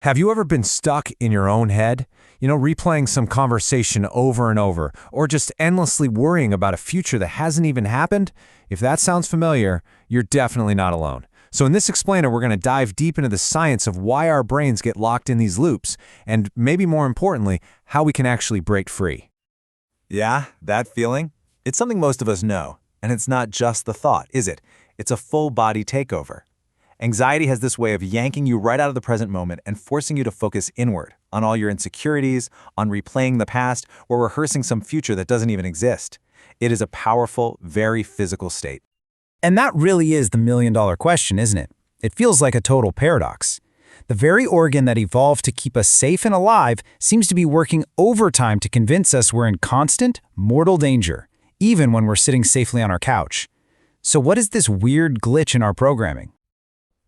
Have you ever been stuck in your own head? Replaying some conversation over and over, or just endlessly worrying about a future that hasn't even happened? If that sounds familiar, you're definitely not alone. So in this explainer, we're going to dive deep into the science of why our brains get locked in these loops, and maybe more importantly, how we can actually break free. Yeah, that feeling? It's something most of us know. And it's not just the thought, is it? It's a full-body takeover. Anxiety has this way of yanking you right out of the present moment and forcing you to focus inward, on all your insecurities, on replaying the past, or rehearsing some future that doesn't even exist. It is a powerful, very physical state. And that really is the million-dollar question, isn't it? It feels like a total paradox. The very organ that evolved to keep us safe and alive seems to be working overtime to convince us we're in constant, mortal danger, even when we're sitting safely on our couch. So what is this weird glitch in our programming?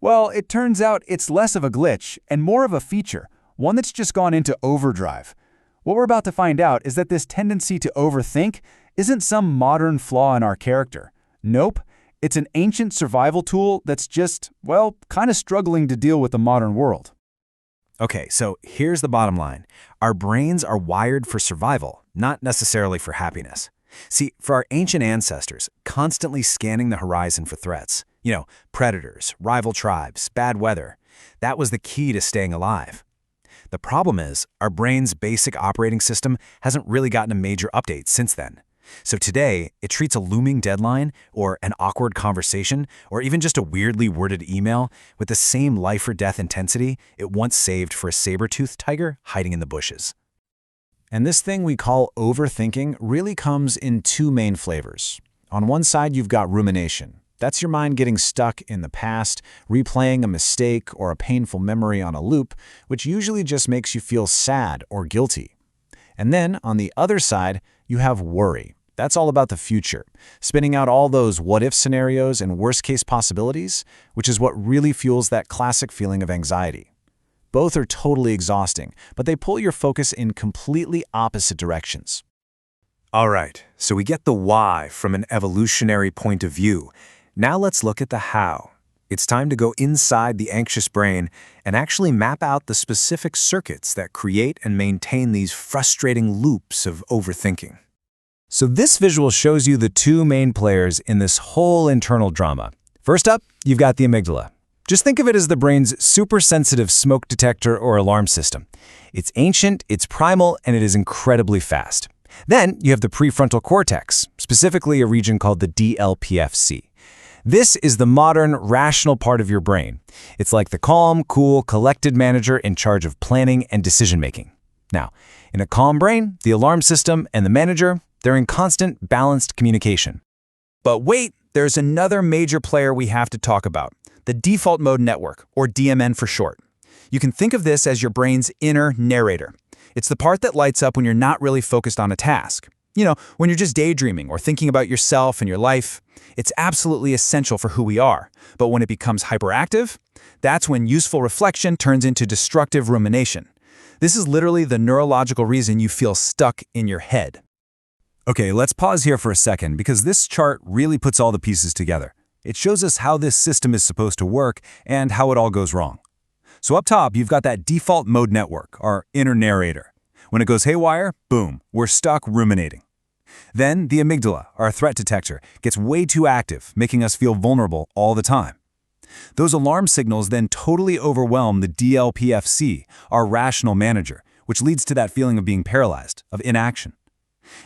Well, it turns out it's less of a glitch and more of a feature, one that's just gone into overdrive. What we're about to find out is that this tendency to overthink isn't some modern flaw in our character. Nope, it's an ancient survival tool that's just, well, kind of struggling to deal with the modern world. Okay, so here's the bottom line. Our brains are wired for survival, not necessarily for happiness. See, for our ancient ancestors, constantly scanning the horizon for threats, predators, rival tribes, bad weather, that was the key to staying alive. The problem is, our brain's basic operating system hasn't really gotten a major update since then. So today, it treats a looming deadline, or an awkward conversation, or even just a weirdly worded email with the same life-or-death intensity it once saved for a saber-toothed tiger hiding in the bushes. And this thing we call overthinking really comes in two main flavors. On one side, you've got rumination. That's your mind getting stuck in the past, replaying a mistake or a painful memory on a loop, which usually just makes you feel sad or guilty. And then, on the other side, you have worry. That's all about the future, spinning out all those what-if scenarios and worst-case possibilities, which is what really fuels that classic feeling of anxiety. Both are totally exhausting, but they pull your focus in completely opposite directions. All right, so we get the why from an evolutionary point of view. Now let's look at the how. It's time to go inside the anxious brain and actually map out the specific circuits that create and maintain these frustrating loops of overthinking. So this visual shows you the two main players in this whole internal drama. First up, you've got the amygdala. Just think of it as the brain's super-sensitive smoke detector or alarm system. It's ancient, it's primal, and it is incredibly fast. Then you have the prefrontal cortex, specifically a region called the DLPFC. This is the modern, rational part of your brain. It's like the calm, cool, collected manager in charge of planning and decision-making. Now, in a calm brain, the alarm system and the manager, they're in constant, balanced communication. But wait, there's another major player we have to talk about, the default mode network, or DMN for short. You can think of this as your brain's inner narrator. It's the part that lights up when you're not really focused on a task. When you're just daydreaming or thinking about yourself and your life. It's absolutely essential for who we are. But when it becomes hyperactive, that's when useful reflection turns into destructive rumination. This is literally the neurological reason you feel stuck in your head. Okay, let's pause here for a second because this chart really puts all the pieces together. It shows us how this system is supposed to work and how it all goes wrong. So up top, you've got that default mode network, our inner narrator. When it goes haywire, boom, we're stuck ruminating. Then the amygdala, our threat detector, gets way too active, making us feel vulnerable all the time. Those alarm signals then totally overwhelm the DLPFC, our rational manager, which leads to that feeling of being paralyzed, of inaction.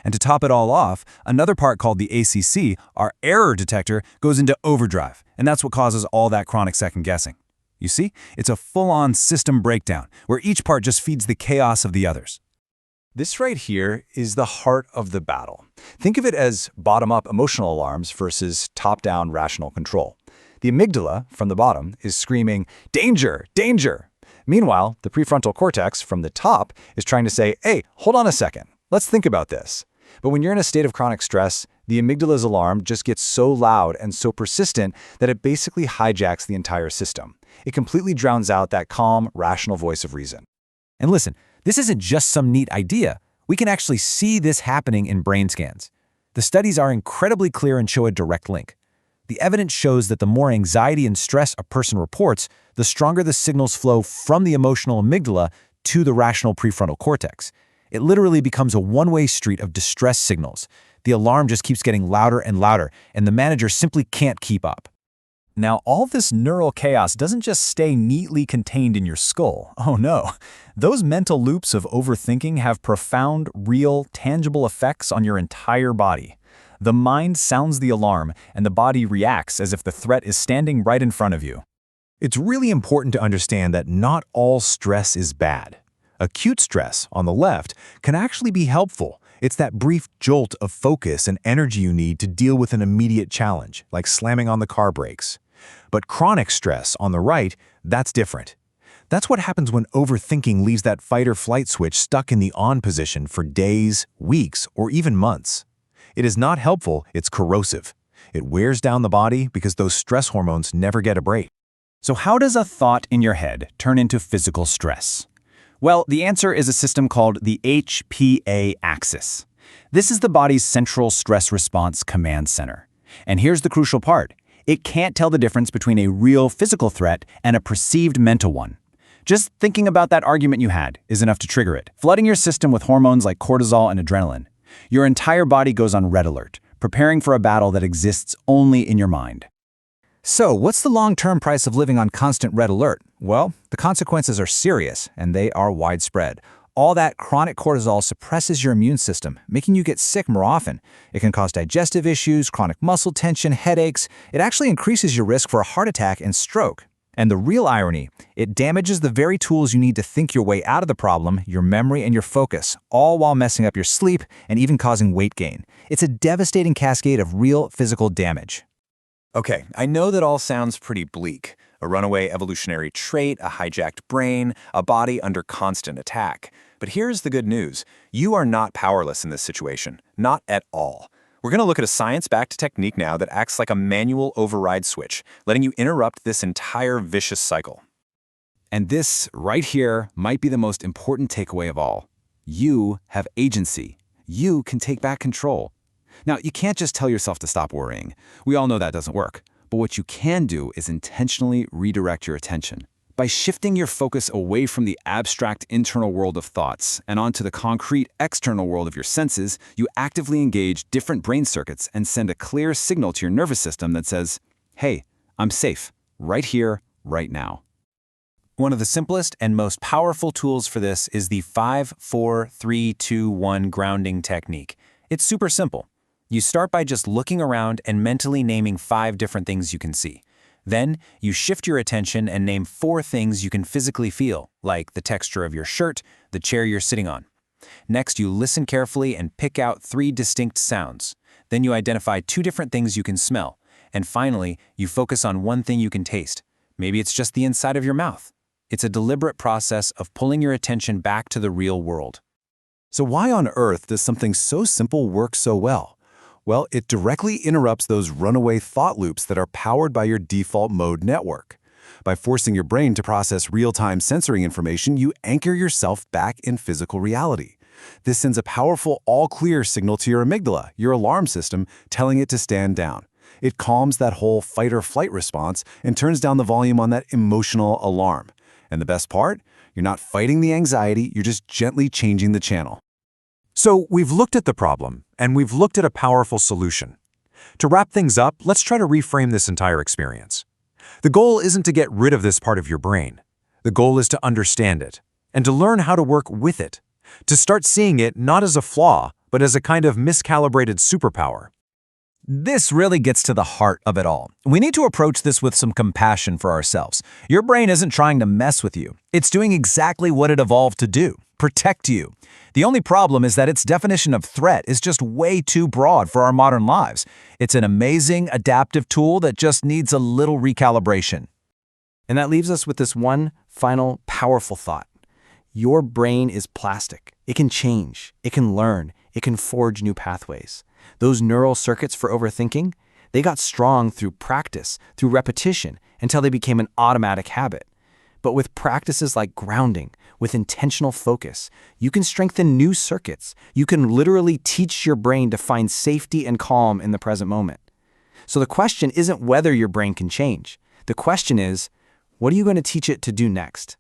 And to top it all off, another part called the ACC, our error detector, goes into overdrive, and that's what causes all that chronic second-guessing. You see, it's a full-on system breakdown, where each part just feeds the chaos of the others. This right here is the heart of the battle. Think of it as bottom-up emotional alarms versus top-down rational control. The amygdala, from the bottom, is screaming, "Danger! Danger!" Meanwhile, the prefrontal cortex, from the top, is trying to say, "Hey, hold on a second. Let's think about this." But when you're in a state of chronic stress, the amygdala's alarm just gets so loud and so persistent that it basically hijacks the entire system. It completely drowns out that calm, rational voice of reason. And listen, this isn't just some neat idea. We can actually see this happening in brain scans. The studies are incredibly clear and show a direct link. The The evidence shows that the more anxiety and stress a person reports, the stronger the signals flow from the emotional amygdala to the rational prefrontal cortex. It literally becomes a one-way street of distress signals. The alarm just keeps getting louder and louder, and the manager simply can't keep up. Now, all this neural chaos doesn't just stay neatly contained in your skull. Oh no. Those mental loops of overthinking have profound, real, tangible effects on your entire body. The mind sounds the alarm, and the body reacts as if the threat is standing right in front of you. It's really important to understand that not all stress is bad. Acute stress, on the left, can actually be helpful. It's that brief jolt of focus and energy you need to deal with an immediate challenge, like slamming on the car brakes. But chronic stress, on the right, that's different. That's what happens when overthinking leaves that fight-or-flight switch stuck in the on position for days, weeks, or even months. It is not helpful, it's corrosive. It wears down the body because those stress hormones never get a break. So how does a thought in your head turn into physical stress? Well, the answer is a system called the HPA axis. This is the body's central stress response command center. And here's the crucial part. It can't tell the difference between a real physical threat and a perceived mental one. Just thinking about that argument you had is enough to trigger it, flooding your system with hormones like cortisol and adrenaline. Your entire body goes on red alert, preparing for a battle that exists only in your mind. So, what's the long-term price of living on constant red alert? Well, the consequences are serious, and they are widespread. All that chronic cortisol suppresses your immune system, making you get sick more often. It can cause digestive issues, chronic muscle tension, headaches. It actually increases your risk for a heart attack and stroke. And the real irony, it damages the very tools you need to think your way out of the problem, your memory and your focus, all while messing up your sleep and even causing weight gain. It's a devastating cascade of real physical damage. Okay, I know that all sounds pretty bleak. A runaway evolutionary trait, a hijacked brain, a body under constant attack. But here's the good news. You are not powerless in this situation. Not at all. We're going to look at a science-backed technique now that acts like a manual override switch, letting you interrupt this entire vicious cycle. And this, right here, might be the most important takeaway of all. You have agency. You can take back control. Now, you can't just tell yourself to stop worrying. We all know that doesn't work. But what you can do is intentionally redirect your attention. By shifting your focus away from the abstract internal world of thoughts and onto the concrete external world of your senses, you actively engage different brain circuits and send a clear signal to your nervous system that says, hey, I'm safe, right here, right now. One of the simplest and most powerful tools for this is the 5-4-3-2-1 grounding technique. It's super simple. You start by just looking around and mentally naming 5 different things you can see. Then, you shift your attention and name 4 things you can physically feel, like the texture of your shirt, the chair you're sitting on. Next, you listen carefully and pick out 3 distinct sounds. Then you identify 2 different things you can smell. And finally, you focus on 1 thing you can taste. Maybe it's just the inside of your mouth. It's a deliberate process of pulling your attention back to the real world. So why on earth does something so simple work so well? Well, it directly interrupts those runaway thought loops that are powered by your default mode network. By forcing your brain to process real-time sensory information, you anchor yourself back in physical reality. This sends a powerful all-clear signal to your amygdala, your alarm system, telling it to stand down. It calms that whole fight-or-flight response and turns down the volume on that emotional alarm. And the best part? You're not fighting the anxiety, you're just gently changing the channel. So we've looked at the problem, and we've looked at a powerful solution. To wrap things up, let's try to reframe this entire experience. The goal isn't to get rid of this part of your brain. The goal is to understand it, and to learn how to work with it. To start seeing it not as a flaw, but as a kind of miscalibrated superpower. This really gets to the heart of it all. We need to approach this with some compassion for ourselves. Your brain isn't trying to mess with you. It's doing exactly what it evolved to do, protect you. The only problem is that its definition of threat is just way too broad for our modern lives. It's an amazing, adaptive tool that just needs a little recalibration. And that leaves us with this one final, powerful thought. Your brain is plastic. It can change. It can learn. It can forge new pathways. Those neural circuits for overthinking, they got strong through practice, through repetition, until they became an automatic habit. But with practices like grounding, with intentional focus, you can strengthen new circuits. You can literally teach your brain to find safety and calm in the present moment. So the question isn't whether your brain can change. The question is, what are you going to teach it to do next?